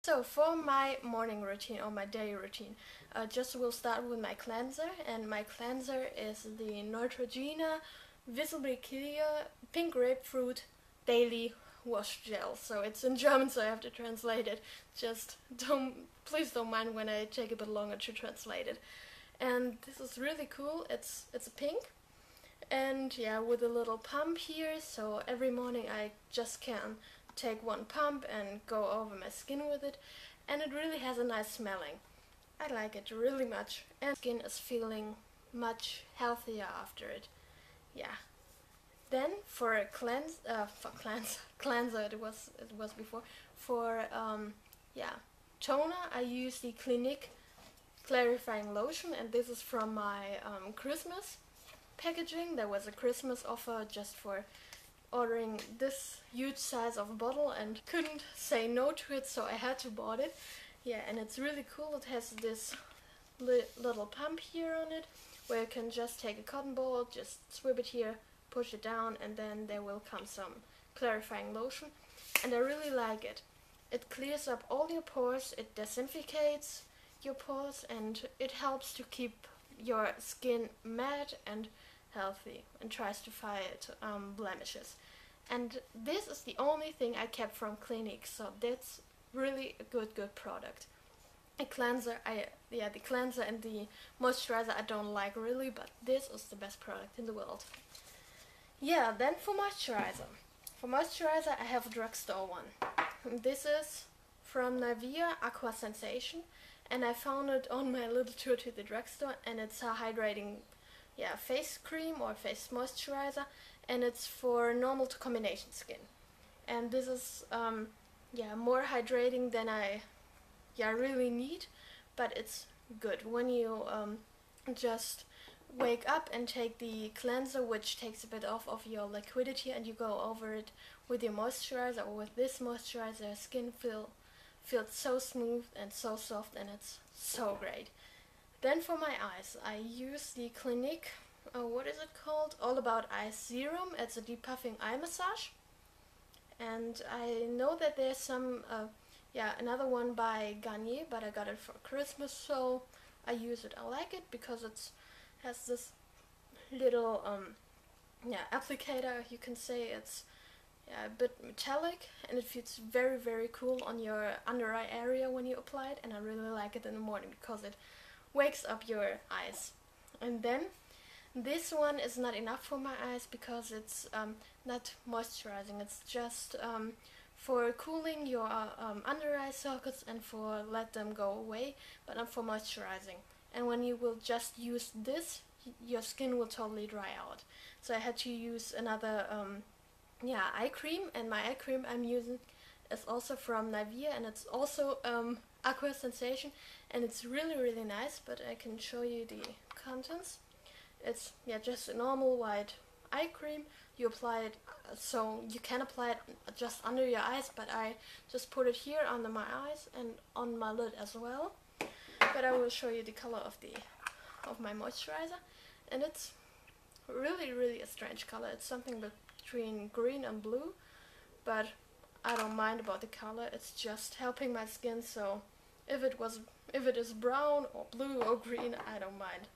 So for my morning routine or my day routine, just we'll start with my cleanser, and my cleanser is the Neutrogena Visibly Clear Pink Grapefruit Daily Wash Gel. So it's in German, so I have to translate it. Just please don't mind when I take a bit longer to translate it. And this is really cool. It's a pink, and yeah, with a little pump here. So every morning I just can take one pump and go over my skin with it, and it really has a nice smelling. I like it really much, and skin is feeling much healthier after it. Yeah. Then for a cleanser it was before. For yeah, toner I use the Clinique clarifying lotion, and this is from my Christmas packaging. There was a Christmas offer just for ordering this huge size of a bottle and couldn't say no to it, so I had to bought it. Yeah, and it's really cool. It has this little pump here on it where you can just take a cotton ball, just swip it here, push it down, and then there will come some clarifying lotion. And I really like it. It clears up all your pores, it disinfectates your pores, and it helps to keep your skin matte and healthy and tries to fight blemishes. And this is the only thing I kept from Clinique, so that's really a good product. A cleanser, the cleanser and the moisturizer I don't like really, but this is the best product in the world. Yeah, then for moisturizer. For moisturizer I have a drugstore one. This is from Nivea Aqua Sensation, and I found it on my little tour to the drugstore, and it's a hydrating face cream or face moisturizer, and it's for normal to combination skin. And this is more hydrating than I really need, but it's good when you just wake up and take the cleanser, which takes a bit off of your liquidity, and you go over it with your moisturizer or with this moisturizer. Skin feels so smooth and so soft, and it's so great. Then for my eyes, I use the Clinique, what is it called? All About Eyes Serum. It's a depuffing eye massage. And I know that there's some, another one by Garnier, but I got it for Christmas, so I use it. I like it because it has this little, applicator, you can say. It's a bit metallic, and it feels very cool on your under eye area when you apply it, and I really like it in the morning because it wakes up your eyes. And then this one is not enough for my eyes because it's not moisturizing. It's just for cooling your under eye sockets and for let them go away, but not for moisturizing. And when you will just use this, your skin will totally dry out. So I had to use another eye cream, and my eye cream I'm using is also from Nivea, and it's also Aqua Sensation, and it's really nice. But I can show you the contents. It's just a normal white eye cream. You apply it, so you can apply it just under your eyes, but I just put it here under my eyes and on my lid as well. But I will show you the color of my moisturizer, and it's really a strange color. It's something between green and blue, but I don't mind about the color. It's just helping my skin, so if it is brown or blue or green, I don't mind.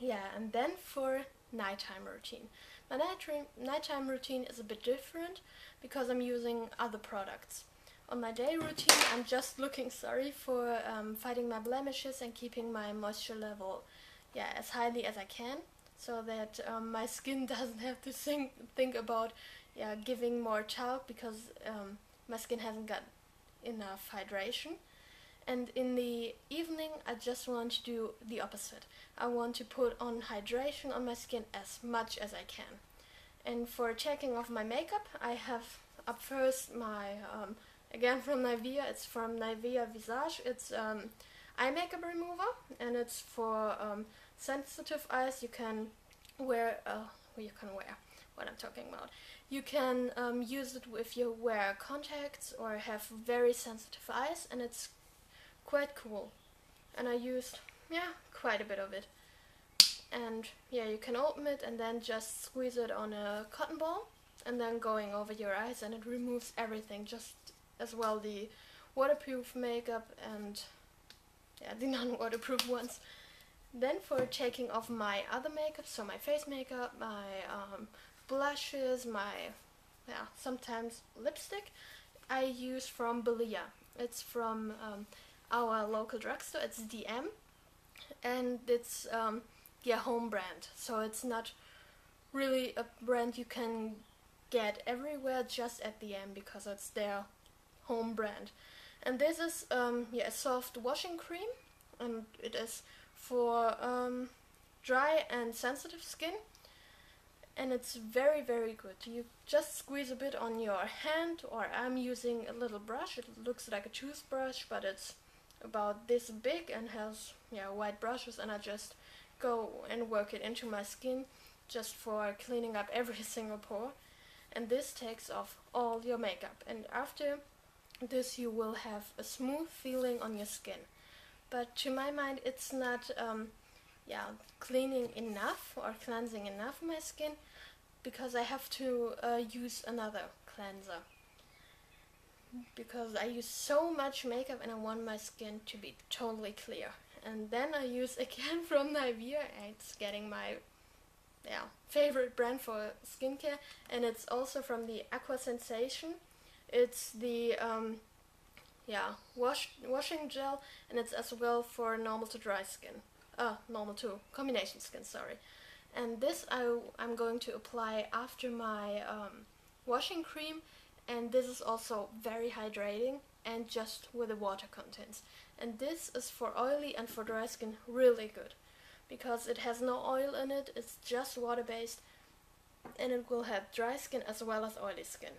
Yeah, and then for nighttime routine. My nighttime routine is a bit different because I'm using other products. On my day routine, I'm just looking for fighting my blemishes and keeping my moisture level as highly as I can, so that my skin doesn't have to think about giving more talc, because my skin hasn't got enough hydration. And in the evening I just want to do the opposite. I want to put on hydration on my skin as much as I can. And for taking off my makeup, I have up first my again from Nivea. It's from Nivea Visage. It's eye makeup remover, and it's for sensitive eyes. You can wear what I'm talking about. You can use it if you wear contacts or have very sensitive eyes, and it's quite cool. And I used quite a bit of it. And you can open it and then just squeeze it on a cotton ball, and then going over your eyes, and it removes everything, just as well the waterproof makeup and the non-waterproof ones. Then for taking off my other makeup, so my face makeup, my blushes, my sometimes lipstick, I use from Belia. It's from our local drugstore. It's DM, and it's home brand. So it's not really a brand you can get everywhere, just at DM, because it's their home brand. And this is a soft washing cream, and it is for dry and sensitive skin, and it's very, very good. You just squeeze a bit on your hand, or I'm using a little brush. It looks like a toothbrush, but it's about this big and has white brushes, and I just go and work it into my skin just for cleaning up every single pore. And this takes off all your makeup, and after this you will have a smooth feeling on your skin. But to my mind, it's not cleaning enough or cleansing enough my skin, because I have to use another cleanser, because I use so much makeup and I want my skin to be totally clear. And then I use again from Nivea. It's getting my favorite brand for skincare, and it's also from the Aqua Sensation. It's the washing gel, and it's as well for normal to dry skin. Normal to combination skin, sorry. And this I'm going to apply after my washing cream, and this is also very hydrating and just with the water contents. And this is for oily and for dry skin really good, because it has no oil in it, it's just water based, and it will have dry skin as well as oily skin.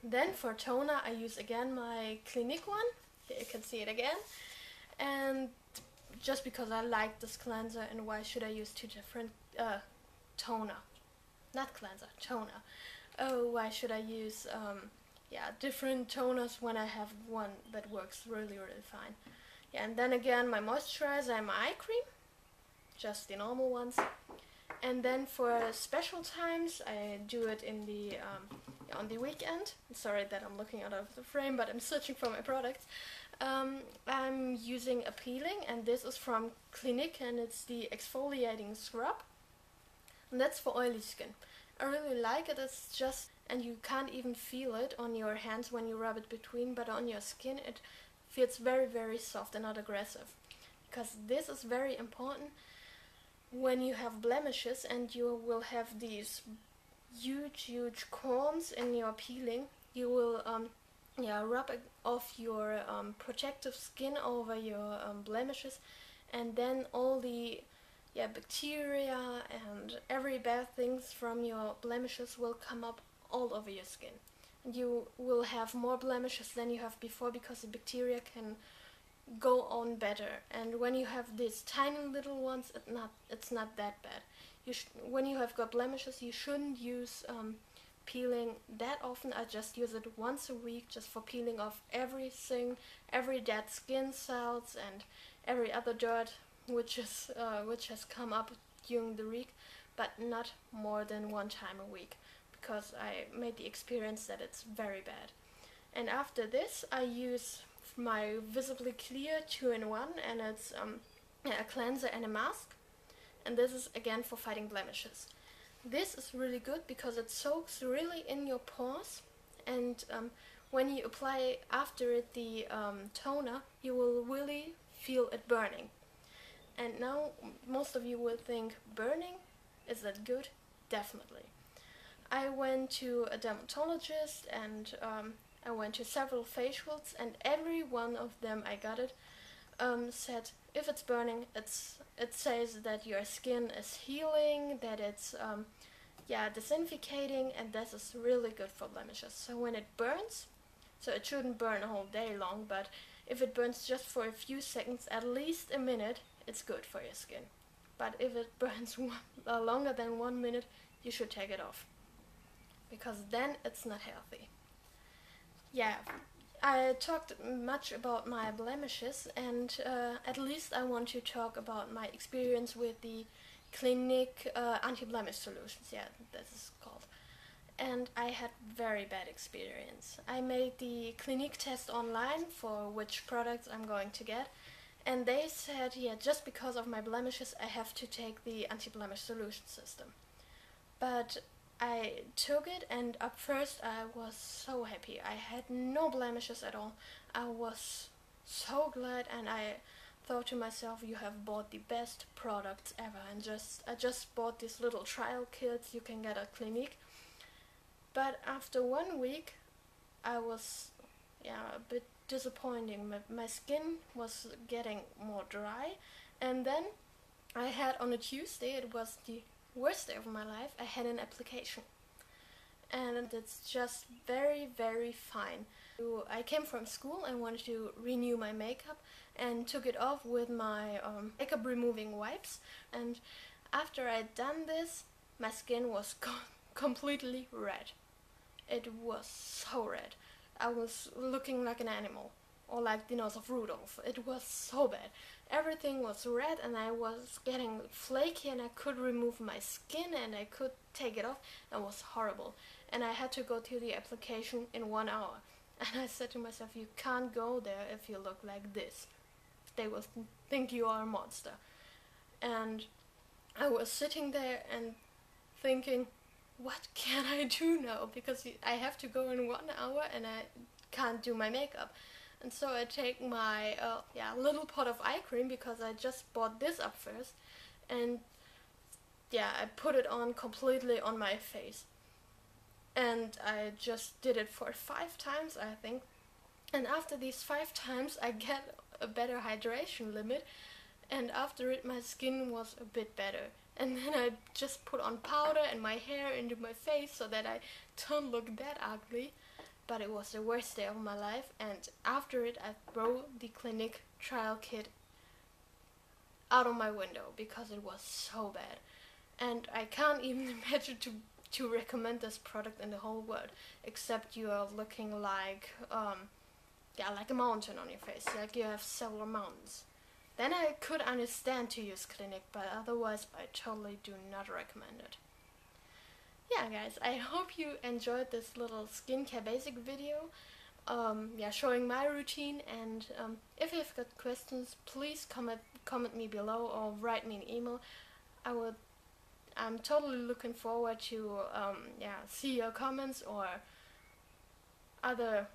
Then for toner I use again my Clinique one. Here you can see it again. And just because I like this cleanser, and why should I use two different toner? Not cleanser, toner. Oh, why should I use different toners when I have one that works really, really fine? Yeah, and then again my moisturizer and my eye cream, just the normal ones. And then for special times I do it in the on the weekend. Sorry that I'm looking out of the frame, but I'm searching for my products. I'm using a peeling, and this is from Clinique, and it's the exfoliating scrub, and that's for oily skin. I really like it. It's just, and you can't even feel it on your hands when you rub it between, but on your skin it feels very, very soft and not aggressive, because this is very important when you have blemishes and you will have these huge corns in your peeling. You will rub off your protective skin over your blemishes, and then all the bacteria and every bad things from your blemishes will come up all over your skin. And you will have more blemishes than you have before, because the bacteria can go on better. And when you have these tiny little ones, it's not that bad. When you have got blemishes, you shouldn't use peeling that often. I just use it once a week, just for peeling off everything, every dead skin cells and every other dirt which has come up during the week, but not more than one time a week, because I made the experience that it's very bad. And after this I use my Visibly Clear 2-in-1, and it's a cleanser and a mask, and this is again for fighting blemishes. This is really good because it soaks really in your pores, and when you apply after it the toner, you will really feel it burning. And now most of you will think, burning? Is that good? Definitely. I went to a dermatologist, and I went to several facials, and every one of them I got it said if it's burning, it says that your skin is healing, that it's disinfecting, and this is really good for blemishes. So when it burns, so it shouldn't burn a whole day long, but if it burns just for a few seconds, at least a minute, it's good for your skin. But if it burns longer than 1 minute, you should take it off, because then it's not healthy. Yeah, I talked much about my blemishes, and at least I want to talk about my experience with the Clinique anti-blemish solutions. Yeah, this is called. and I had very bad experience. I made the Clinique test online for which products I'm going to get, and they said, yeah, just because of my blemishes I have to take the anti-blemish solution system. But I took it, and at first I was so happy. I had no blemishes at all. I was so glad, and I thought to myself, you have bought the best products ever. And I just bought these little trial kits you can get at Clinique. But after 1 week I was a bit disappointing. My skin was getting more dry, and then I had on a Tuesday, it was the worst day of my life, I had an application. And it's just very, very fine. I came from school and wanted to renew my makeup and took it off with my makeup removing wipes. And after I'd done this, my skin was completely red. It was so red. I was looking like an animal, or like the nose of Rudolph. It was so bad. Everything was red, and I was getting flaky, and I could remove my skin and I could take it off. It was horrible. And I had to go to the application in 1 hour. And I said to myself, you can't go there if you look like this. They will think you are a monster. And I was sitting there and thinking, what can I do now? Because I have to go in 1 hour and I can't do my makeup. And so I take my little pot of eye cream, because I just bought this up first, and I put it on completely on my face. And I just did it for 5 times, I think. And after these 5 times I get a better hydration limit, and after it my skin was a bit better. And then I just put on powder and my hair into my face so that I don't look that ugly. But it was the worst day of my life, and after it I threw the Clinique trial kit out of my window because it was so bad. And I can't even imagine to recommend this product in the whole world, except you are looking like like a mountain on your face, like you have several mountains. Then I could understand to use Clinique, but otherwise I totally do not recommend it. Yeah, guys, I hope you enjoyed this little skincare basic video, showing my routine. And if you've got questions, please comment me below or write me an email. I'm totally looking forward to see your comments or other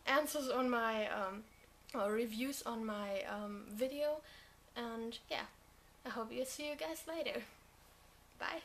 answers on my or reviews on my video. And I hope you see you guys later. Bye.